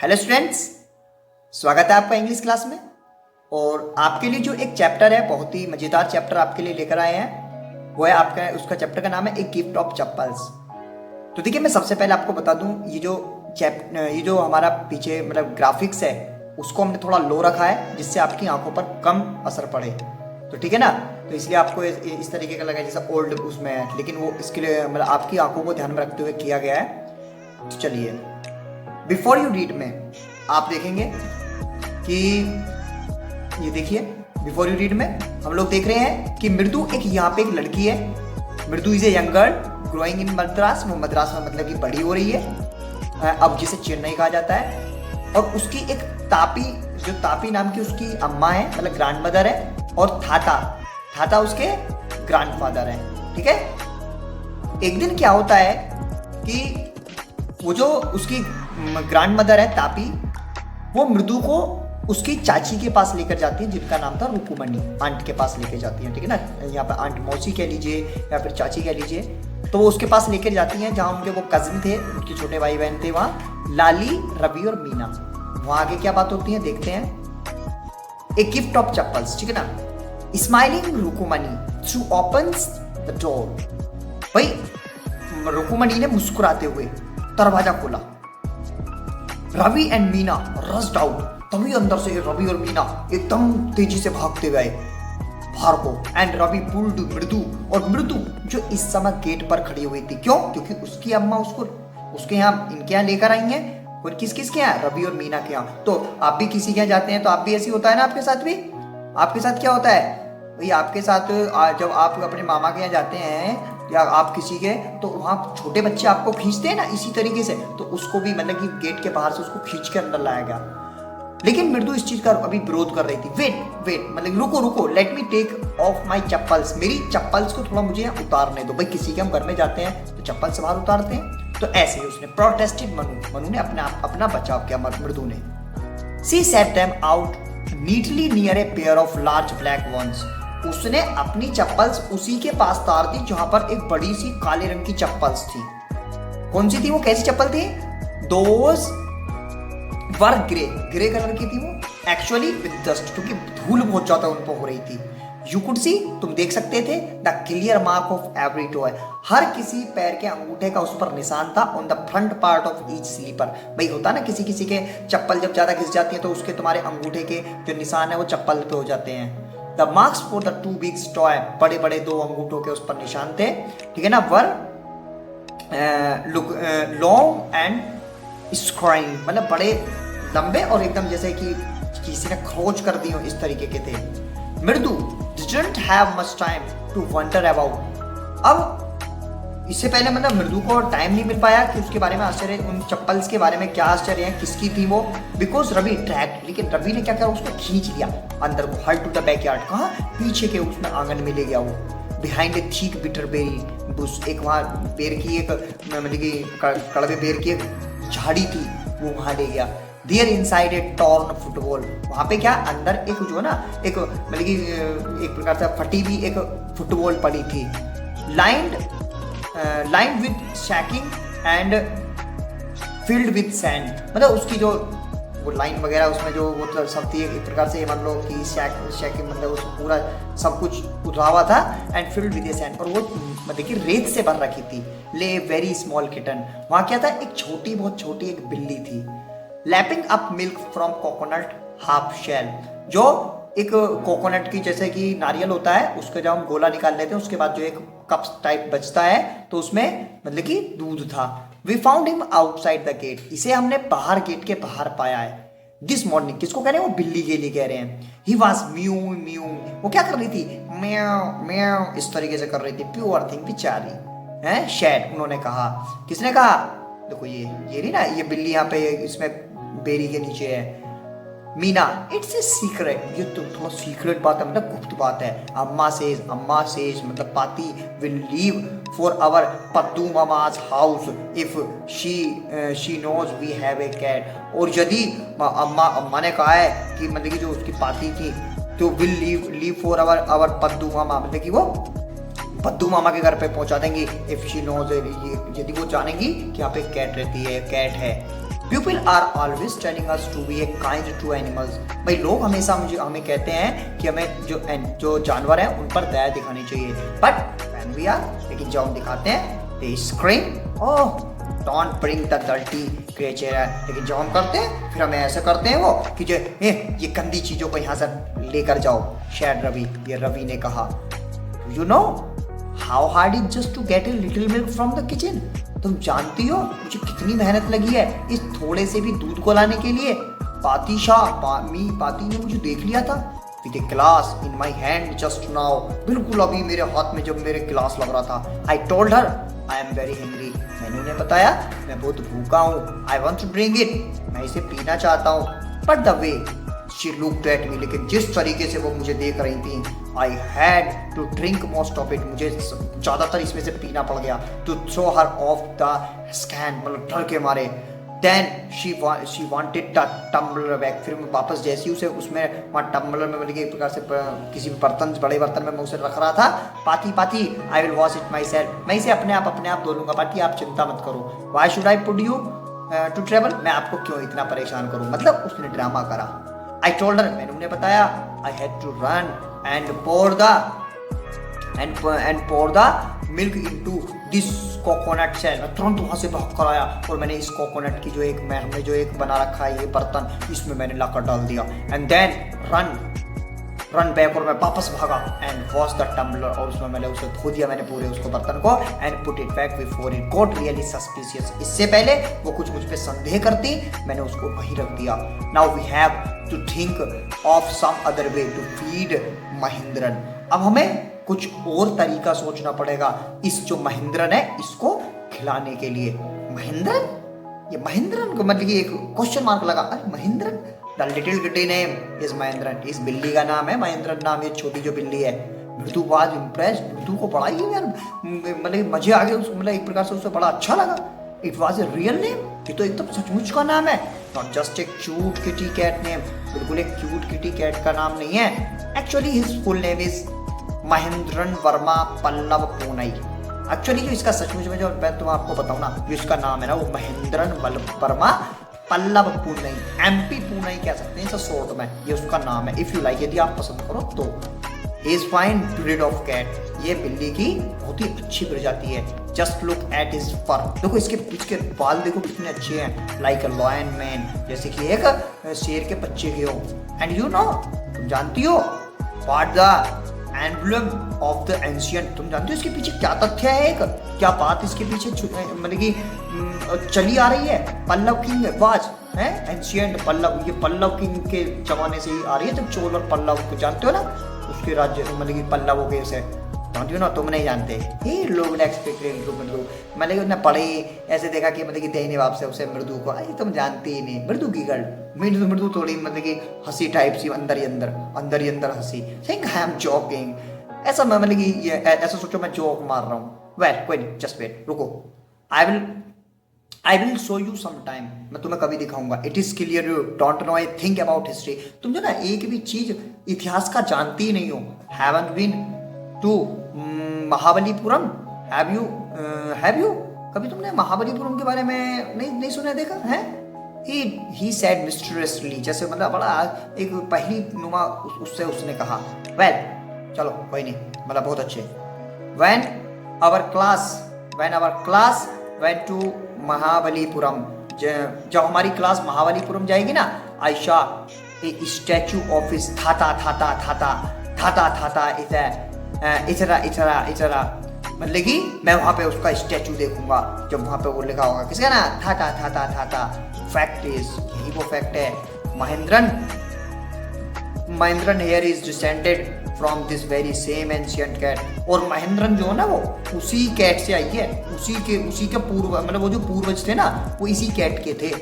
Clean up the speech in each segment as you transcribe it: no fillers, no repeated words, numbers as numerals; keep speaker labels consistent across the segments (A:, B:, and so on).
A: Hello students, स्वागत है आपका इंग्लिश क्लास में। और आपके लिए जो एक चैप्टर है, बहुत ही मज़ेदार चैप्टर आपके लिए लेकर आए हैं, वो है आपका, उसका चैप्टर का नाम है ए गिफ्ट ऑफ चप्पल्स। तो देखिए, मैं सबसे पहले आपको बता दूं, ये जो हमारा पीछे मतलब ग्राफिक्स है, उसको हमने थोड़ा लो रखा है जिससे आपकी आंखों पर कम असर पड़े। तो ठीक है ना, तो इसलिए आपको इस तरीके का लगा जैसा ओल्ड उसमें है, लेकिन वो इसके लिए मतलब आपकी आंखों को ध्यान में रखते हुए किया गया है। तो चलिए, बिफोर यू रीड में आप देखेंगे कि ये देखिए, बिफोर यू रीड में हम लोग देख रहे हैं कि मृदु यहाँ पे एक लड़की है। मृदु is a young girl growing in Madras. वो मद्रास में मतलब कि बड़ी हो रही है, अब जिसे चेन्नई कहा जाता है। और उसकी एक तापी नाम की उसकी अम्मा है, मतलब ग्रैंड मदर है, और थाता उसके ग्रैंडफादर है। ठीक है। एक दिन क्या होता है कि वो जो उसकी ग्रैंड मदर है तापी, वो मृदु को उसकी चाची के पास लेकर जाती है, जिनका नाम था रुकुमणि। आंट के पास लेकर जाती है, ठीक है ना, यहाँ पर आंट मौसी कह लीजिए या फिर चाची कह लीजिए। तो वो उसके पास लेकर जाती हैं जहाँ उनके वो कजिन थे, उनके छोटे भाई बहन थे, वहाँ लाली, रवि और मीना। वहाँ आगे क्या बात होती है देखते हैं। ए गिफ्ट ऑफ चप्पल्स, ठीक है ना। Smiling Rukmani threw opens the door. भाई रुकुमणि ने मुस्कुराते हुए दरवाजा खोला। Ravi and Meena rushed out. तभी अंदर से रवि और मीना एकदम तेजी से भागते हुए आए बाहर को। एंड रवि पुल्ड मृदु, और मृदु जो इस समय गेट पर खड़ी हुई थी। क्यों? क्योंकि उसकी अम्मा उसको उसके यहाँ, इनके यहाँ लेकर आई हैं। और किस के यहाँ? रवि और मीना के यहाँ। तो आप भी किसी के यहाँ जाते हैं तो आप भी ऐसे होता है ना, आपके साथ भी। आपके साथ क्या होता है भाई? आपके साथ जब आप अपने मामा के यहाँ जाते हैं या आप किसी के, तो वहाँ छोटे बच्चे आपको खींचते हैं ना, इसी तरीके से। तो उसको भी मतलब कि गेट के बाहर से उसको खींच के अंदर लाया गया। लेकिन मृदु इस चीज का अभी विरोध कर रही थी। वेट मतलब रुको, let me take off my chappals. मेरी चप्पल्स को थोड़ा मुझे यहाँ उतारने दो। भाई किसी के हम घर में जाते हैं तो चप्पल से बाहर उतारते हैं। तो ऐसे ही उसने प्रोटेस्टेड। मनु ने अपना बचाव किया मृदु ने। She set them out neatly near a pair of large black ones. उसने अपनी चप्पल्स उसी के पास तार दी जहां पर एक बड़ी सी काले रंग की चप्पल्स थी। कौन सी थी वो? कैसी चप्पल थी? दोज वर ग्रे कलर की थी वो, एक्चुअली विद डस्ट, क्योंकि धूल बहुत ज्यादा उन पर हो रही थी। यू कुड सी, तुम देख सकते थे, the clear mark of every toe. हर किसी पैर के अंगूठे का उस पर निशान था। On the front part of each slipper. भाई होता ना, किसी के चप्पल जब ज्यादा घिस जाती है तो उसके तुम्हारे अंगूठे के जो निशान है वो चप्पल पे हो जाते हैं। The marks for the two big toy, बड़े बड़े दो अंगूठों के उस पर निशान थे, ठीक है ना। वर लॉन्ग एंड स्क्राइंग, मतलब बड़े लंबे और एकदम जैसे कि किसी ने खरोच कर दी हो, इस तरीके के थे। मृदु didn't have much time to wonder about। अब इससे पहले मतलब मृदु को टाइम नहीं मिल पाया कि उसके बारे में आश्चर्य, उन चप्पल्स के बारे में क्या आश्चर्य है, किसकी थी वो। बिकॉज रवि ट्रैक, लेकिन रवि ने क्या किया, उसको खींच लिया अंदर को, हर टू द बैकयार्ड। कहाँ? पीछे के उसमें आंगन में ले गया वो। Behind a thick bitter berry bush, एक वहाँ पेड़ की एक मतलब कि कड़वे पेड़ की एक झाड़ी थी, वो वहाँ ले गया। There inside a torn football, वहाँ पे क्या अंदर एक जो है ना, एक मतलब कि एक प्रकार से फटी हुई एक फुटबॉल पड़ी थी। lined with sacking and filled with sand, मतलब उसकी जो वो लाइन वगैरह उसमें जो वो सब थी, एक प्रकार से ये मान लो कि शैकिंग मतलब उस पूरा सब कुछ उतरा हुआ था। एंड फिल्ड विद सैंड, और वो मतलब कि रेत से भर रखी थी। ले वेरी स्मॉल किटन, वहाँ क्या था, एक बहुत छोटी एक बिल्ली थी। Lapping up milk from coconut half shell, जो एक कोकोनट की जैसे कि नारियल होता है, उसका जब हम गोला निकाल लेते हैं उसके बाद जो एक कप टाइप बचता है, तो उसमें मतलब कि दूध था। We found him outside the gate, इसे हमने बाहर, गेट के बाहर पाया है। दिस मॉर्निंग, किसको कह रहे हैं? वो बिल्ली के लिए कह रहे हैं। ही वॉज म्यू म्यू, वो क्या कर रही थी? म्याऊ म्याऊ, इस तरीके से कर रही थी। प्योर थिंग बेचारी है, शैड, उन्होंने कहा। किसने कहा? देखो ये नहीं ना, ये बिल्ली यहाँ पे इसमें बेरी के नीचे है। मीना, इट्स ए सीक्रेट, ये तो थोड़ा सीक्रेट बात है, मतलब गुप्त बात है। अम्मा सेज मतलब Paati will leave for our Paddu Mama's house if she knows we have a cat. और यदि अम्मा ने कहा है कि मतलब कि जो उसकी पाती थी, तो विल लीव फॉर आवर पद्दू मामा, मतलब कि वो पद्दू मामा के घर पे पहुंचा देंगे। इफ शी नोज, यदि वो जानेंगी कि यहाँ पे कैट रहती है, कैट है। People are always telling us to be a kind to animals. भाई लोग हमेशा हमें कहते हैं कि हमें जो जानवर हैं उन पर दया दिखानी चाहिए, बट व्हेन वी आर, लेकिन जब हम दिखाते हैं they scream oh don't bring the dirty creature है, लेकिन जब हम करते हैं फिर हमें ऐसे करते हैं वो कि जो ये गंदी चीजों को यहाँ से लेकर जाओ। शायद रवि, ये रवि ने कहा, you know how hard is just to get a little milk from the kitchen. तुम जानती हो मुझे कितनी मेहनत लगी है इस थोड़े से भी दूध को लाने के लिए। पाती ने मुझे देख लिया था with a glass in my hand just now, बिल्कुल अभी मेरे हाथ में जब मेरे गिलास लग रहा था। I told her I am very hungry, मैंने उन्हें बताया मैं बहुत भूखा हूँ। I want to drink it, मैं इसे पीना चाहता हूँ। But the way she looked at me, लेकिन जिस तरीके से वो मुझे देख रही थी, I had to drink most of it, मुझे ज़्यादातर इसमें से पीना पड़ गया। To throw her off the स्कैन, मतलब डर के मारे। Then she wanted the tumbler back, फिर मैं वापस जैसे ही उसे उसमें वहाँ टम्बलर में मतलब एक प्रकार से किसी भी बर्तन, बड़े बर्तन में मैं उसे रख रहा था। पाती I will wash it my self, मैं इसे अपने आप धो लूँगा। पाती आप चिंता मत करो। Why should I put you to trouble, मैं आपको क्यों इतना परेशान करूँ, मतलब उसने ड्रामा करा। आई टोल्ड हर, मैंने उन्हें बताया I had to run and pour the milk into this coconut shell, मैं तुरंत वहाँ से भाग कर आया और मैंने इस कोकोनट की हमने जो एक बना रखा है ये बर्तन, इसमें मैंने लाकर डाल दिया। एंड देन रन बैक, और मैं वापस भागा एंड वॉश द टम्बलर, और उसमें मैंने उसे धो दिया, मैंने पूरे उसको बर्तन को। And put it back before it got really suspicious, इससे पहले वो कुछ मुझ पे संदेह करती, मैंने उसको वहीं रख दिया। Now we have to think of some other way to feed Mahendran, अब हमें कुछ और तरीका सोचना पड़ेगा इस जो महेंद्रन है इसको खिलाने के लिए। महेंद्रन, ये महेंद्रन को मतलब कि एक क्वेश्चन मार्क लगा, अरे Mahendran, the little kitty name is Mahendran, इस बिल्ली का नाम है महेंद्रन नाम, ये छोटी जो बिल्ली है। मृदु वाज इम्प्रेस, मृदु को बड़ा ही यार मतलब मजे आ गए, मतलब एक प्रकार से उसे बड़ा अच्छा लगा। It was a real name, ये तो एकदम सचमुच का नाम है, not just a cute kitty cat name, बिल्कुल एक क्यूट किटी कैट का नाम नहीं है। Actually his full name is Mahendran Varma Pallava Poonai. Actually जो इसका सचमुच में जो मैं तुम आपको बताऊं ना, जो इसका नाम है ना वो महेंद्रन वर्मा पल्लव पूनई, एमपी पूनई कह सकते हैं इसे शॉर्ट में, ये उसका नाम है। इफ यू लाइक, यदि आप पसंद करो तो। He is fine breed of cat, ये बिल्ली की बहुत ही अच्छी प्रजाति है। Just look at his fur, देखो इसके पीछे के बाल देखो कितने अच्छे हैं, लाइक अ लॉयन मैन, जैसे कि एक शेर के बच्चे के हो। एंड यू नो, तुम जानती हो what the emblem of the ancient, तुम जानते हो इसके पीछे क्या तथ्य है, एक क्या बात इसके पीछे मतलब कि चली आ रही है। पल्लव किंग वाज है एंशियंट पल्लव, ये पल्लव किंग के जमाने से ही आ रही है, जब चोल और पल्लव को जानते हो ना, उसके राज्य मतलब कि पल्लवों के से जानती हो ना, तुम नहीं जानते। ये लोग एक्सपेक्टेड मृदु, मतलब उन्हें पढ़े ऐसे देखा कि मतलब कि देने बाप से उसे मृदु को, अरे तुम जानते ही नहीं, मृदु की गर्ल, मृदु थोड़ी मतलब कि हंसी टाइप सी, अंदर ही अंदर हंसी। थिंक आई एम जोकिंग, ऐसा मैं मतलब कि ऐसा सोचो मैं जोक मार रहा हूँ। वेल कोई नहीं, जस्ट वेट, रुको, I will show you some time, मैं तुम्हें कभी दिखाऊंगा। It is clear you don't know I think about history, तुम जो ना एक भी चीज इतिहास का जानती ही नहीं हो। Haven't been to Mahabalipuram, have you, कभी तुमने महाबलीपुरम के बारे में नहीं सुना देखा है? He said mysteriously, जैसे मतलब बड़ा एक पहली नुमा उससे उसने कहा। Well, चलो कोई नहीं, मतलब बहुत अच्छे। When our class went to Mahabalipuram, जब हमारी क्लास महाबलीपुरम जाएगी ना, I saw a statue of his इतरा, मतलब कि मैं वहाँ पे उसका स्टैचू देखूंगा जब वहाँ पे वो लिखा होगा किसका ना, था। फैक्ट इज, यही वो फैक्ट है। Mahendran here is descended from this very same ancient cat, और महेंद्रन जो है ना वो उसी कैट से आई है, उसी के पूर्व, मतलब वो जो पूर्वज थे ना वो इसी कैट के थे।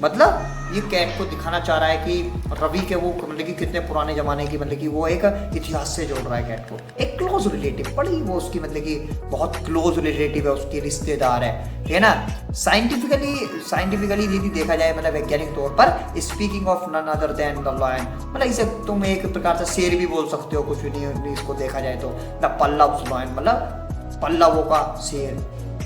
A: मतलब ये कैट को दिखाना चाह रहा है कि रवि के वो मतलब कि कितने पुराने जमाने की, मतलब कि वो एक इतिहास से जोड़ रहा है कैट को, एक क्लोज रिलेटिव, बड़ी वो उसकी मतलब कि बहुत क्लोज रिलेटिव है, उसकी रिश्तेदार है, ठीक है ना। साइंटिफिकली यदि देखा जाए, मतलब वैज्ञानिक तौर पर, speaking of none other than the lion, मतलब इसे तुम एक प्रकार से शेर भी बोल सकते हो, कुछ भी नहीं इसको देखा जाए तो। द पल्लव लायन, मतलब पल्लवों का शेर।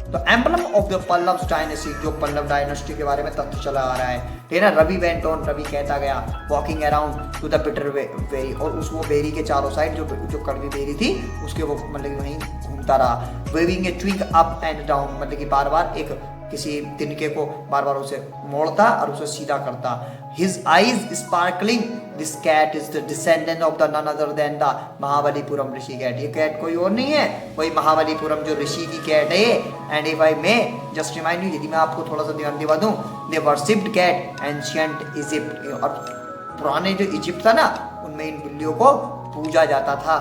A: तो emblem of the Pallava dynasty, जो पल्लव डायनेस्टी के बारे में तथ्य चला आ रहा है, ठीक है ना। रवि वेंट ऑन, रवि कहता गया, walking around two the bitter very, और उस वो बेरी के चारों साइड जो कड़वी बेरी थी उसके वो मतलब वहीं घूमता रहा। Waving a twig up and down, मतलब कि बार बार एक किसी तिनके को बार बार उसे मोड़ता और उसे सीधा करता। His eyes sparkling, this cat is the descendant of the none other than the Mahabalipuram Rishi cat. ये कैट कोई और नहीं है, कोई महाबलीपुरम जो ऋषि की कैट है। And if I may just remind you, यदि मैं आपको थोड़ा सा ध्यान दिवा दूं, दे वर्शिप्ड कैट एंशिएंट इजिप्ट, और पुराने जो इजिप्ट था ना उनमें इन बिल्लियों को पूजा जाता था।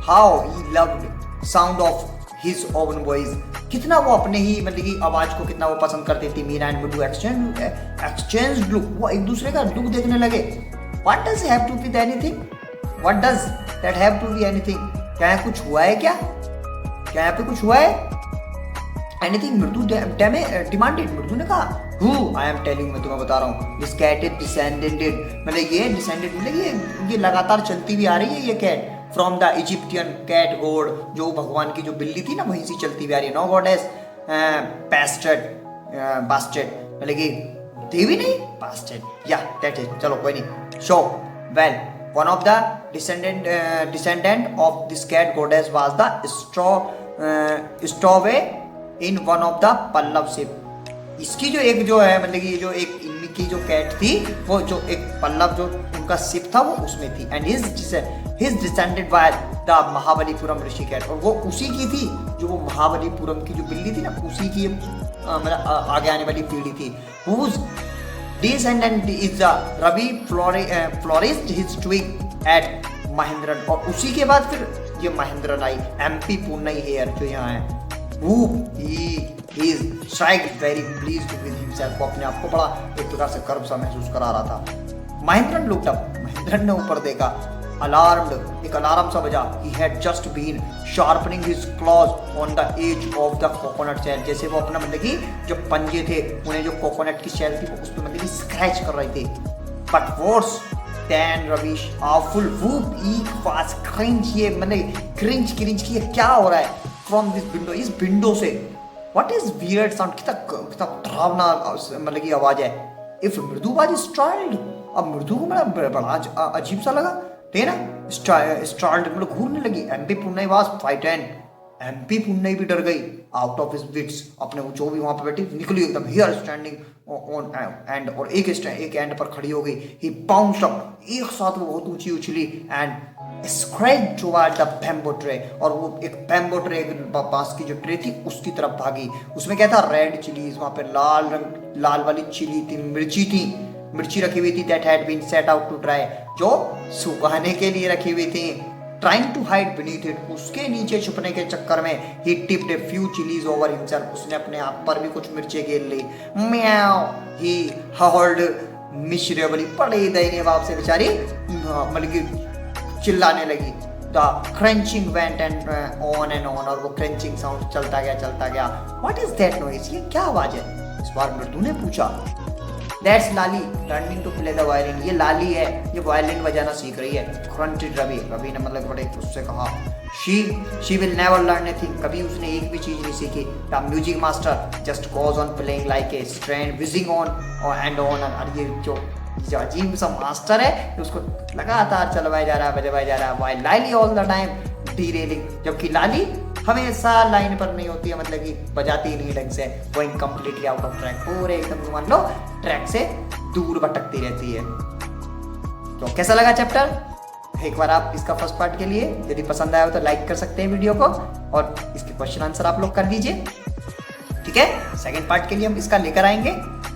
A: How he loved sound of his oven voice, कितना वो अपने ही मतलब की आवाज को कितना वो पसंद करती थी। Meera and wood exchange look, वो एक दूसरे का लुक देखने लगे। What does have to be anything, what does that have to be anything, क्या यहाँ कुछ हुआ है, क्या क्या यहाँ पे कुछ हुआ है। एनीथिंग, मृदु डिमांडेड, मृदु ने कहा। हु, आई एम टेलिंग, मैं तुम्हें बता रहा हूँ। दिस कैट इज डिसेंडेंटेड, मतलब ये डिसेंडेड मतलब ये लगातार चलती भी आ रही है ये cat from the Egyptian cat god, जो भगवान की जो बिल्ली थी ना वहीं से चलती भी आ रही है। नो गॉडेस बास्टेड, मतलब कि देवी नहीं बास्टेड, या दैट इज, चलो कोई नहीं। So well, one of the descendant of this cat goddess was the stowaway in one of the Pallava ship. इसकी जो एक जो है मतलब कि जो एक इनकी जो कैट थी वो जो एक पल्लव जो उनका शिप था वो उसमें थी। And his descended by the Mahabalipuram Rishi cat, और वो उसी की थी जो वो महाबलीपुरम की जो बिल्ली थी ना उसी की मतलब आगे आने वाली पीढ़ी थी। Whose descendant is the Ravi flourished his twig at Mahendran, और उसी के बाद फिर ये महेंद्रन आई, MP पूर्णई हेयर जो यहाँ है। He is strike very pleased with himself, वो अपने आप को बड़ा एक प्रकार से गर्व सा महसूस करा रहा था। महेंद्रन looked up, महेंद्रन ने ऊपर देखा। Alarmed, एक अलार्म सा बजा। He had just been sharpening his claws on the edge of the coconut shell, जैसे वो अपना मतलब कि जो पंजे थे उन्हें जो कोकोनट की शेल थी उस पर मतलब कि स्क्रैच कर रहे थे। But worse than Ravish, awful whoop, eek, fast cringe, ये मतलब cringe की ये क्या हो रहा है फ्रॉम दिस विंडो, इस विंडो से। व्हाट इज वियर्ड साउंड, कितना डरावना मतलब की आवाज है। इफ मृदु वाज स्टार्टल्ड, अब मृदु को बड़ा अजीब सा लगा, ठीक है ना। स्टार्टल्ड मतलब घूरने लगी। MP पूर्णई वाज फ्राइटेंड, MP पूर्णई भी डर गई। आउट ऑफ हिज विट्स, अपने वो जो भी वहां पे बैठी निकली एकदम। हियर स्टैंडिंग ऑन एंड, और एक एंड पर खड़ी हो गई। ही बाउंस्ड अप, एक साथ वो बहुत ऊंची उछली and scratch toward the bamboo tray, और वो एक बैम्बू ट्रे बांस की जो ट्रे थी उसकी तरफ भागी। उसमें क्या था, रेड चिलीज, वहां पे लाल वाली चिली थी, मिर्ची रखी हुई थी। That had been set out to dry, जो सुखाने के लिए रखी हुई थी। Trying to hide beneath it, उसके नीचे छुपने के चक्कर में ही tipped a few chillies over himself, उसने अपने आप पर भी कुछ मिर्चें गिर ली। म्याओ, ही हॉल्ड मिशरेबली, बड़े दयनीय भाव से बेचारी मतलब कि चिल्लाने लगी। The crunching went on and on ऑन, और वो क्रंचिंग साउंड चलता गया। व्हाट इज दैट नॉइज, ये क्या आवाज है, इस बार मृदु ने पूछा। That's Lali learning to play the violin, ये लाली है, ये वायलिन बजाना सीख रही है। ग्रंटेड रवि ने मतलब बड़े उससे कहा। She will never learn anything, कभी उसने एक भी चीज नहीं सीखी। The music master just goes on playing like a strain wheezing on on ऑन, और ये जो अजीब सा मास्टर है उसको लगातार चलवाया जा रहा है, बजवाया जा रहा है। While Lali all the time derailing, जबकि लाली हमेशा लाइन पर नहीं होती है, मतलब कि बजाती नहीं ढंग से, going completely out of track, पूरे एकदम मान लो ट्रैक से दूर भटकती रहती है। तो कैसा लगा चैप्टर, एक बार आप इसका फर्स्ट पार्ट के लिए यदि पसंद आया हो तो लाइक कर सकते हैं वीडियो को, और इसके क्वेश्चन आंसर आप लोग कर दीजिए, ठीक है। सेकेंड पार्ट के लिए हम इसका लेकर आएंगे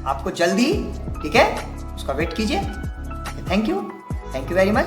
A: आपको जल्दी, ठीक है, उसका वेट कीजिए। Thank you very much.